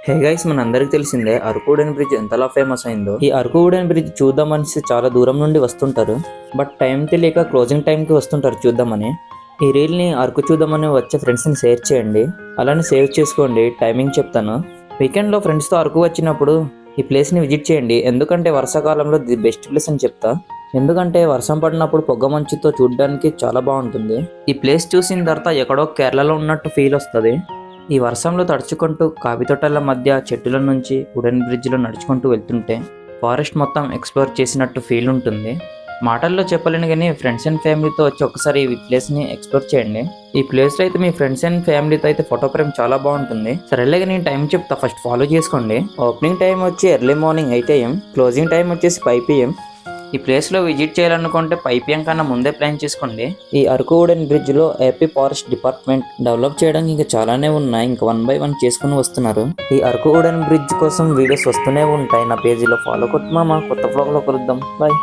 Hey guys, మన అందరికి తెలిసిందే అరకు వుడెన్ బ్రిడ్జ్ ఎంతలా ఫేమస్ అయిందో. ఈ అరకు వుడెన్ బ్రిడ్జ్ చూద్దామని చాలా దూరం నుండి వస్తుంటారు. బట్ టైం తెలియక క్లోజింగ్ టైంకి వస్తుంటారు చూద్దామని. ఈ రీల్ని అరకు చూద్దామని వచ్చే ఫ్రెండ్స్ని షేర్ చేయండి. అలానే సేవ్ చేసుకోండి. టైమింగ్ చెప్తాను. వీకెండ్లో ఫ్రెండ్స్తో అరకు వచ్చినప్పుడు ఈ ప్లేస్ని విజిట్ చేయండి. ఎందుకంటే వర్షాకాలంలో ది బెస్ట్ ప్లేస్ అని చెప్తా. ఎందుకంటే వర్షం పడినప్పుడు పొగ మంచుతో చూడడానికి చాలా బాగుంటుంది. ఈ ప్లేస్ చూసిన తర్వాత ఎక్కడో కేరళలో ఉన్నట్టు ఫీల్ వస్తుంది. ఈ వర్షంలో తడుచుకుంటూ కాఫీ తోటల మధ్య చెట్టుల నుంచి వుడెన్ బ్రిడ్జ్లో నడుచుకుంటూ వెళ్తుంటే ఫారెస్ట్ మొత్తం ఎక్స్ప్లోర్ చేసినట్టు ఫీల్ ఉంటుంది. మాటల్లో చెప్పలేను కానీ ఫ్రెండ్స్ అండ్ ఫ్యామిలీతో వచ్చి ఒకసారి ఈ ప్లేస్ని ఎక్స్ప్లోర్ చేయండి. ఈ ప్లేస్లో అయితే మీ ఫ్రెండ్స్ అండ్ ఫ్యామిలీతో అయితే ఫోటో ఫ్రేమ్ చాలా బాగుంటుంది. సరేలేగా నేను టైం చెప్తా, ఫస్ట్ ఫాలో చేసుకోండి. ఓపెనింగ్ టైం వచ్చి early morning 8 AM, closing time వచ్చేసి 5 PM. ఈ ప్లేస్లో విజిట్ చేయాలనుకుంటే 5 PM కన్నా ముందే ప్లాన్ చేసుకోండి. ఈ అరకు వుడెన్ బ్రిడ్జ్లో ఏపీ ఫారెస్ట్ డిపార్ట్మెంట్ డెవలప్ చేయడానికి ఇంకా చాలానే ఉన్నాయి. ఇంకా 1 by 1 చేసుకుని వస్తున్నారు. ఈ అరకు వుడెన్ బ్రిడ్జ్ కోసం వీడియోస్ వస్తూనే ఉంటాయి. నా పేజీలో ఫాలో కొట్టు మామ. కొత్త వ్లాగ్లో కలుద్దాం. బాయ్.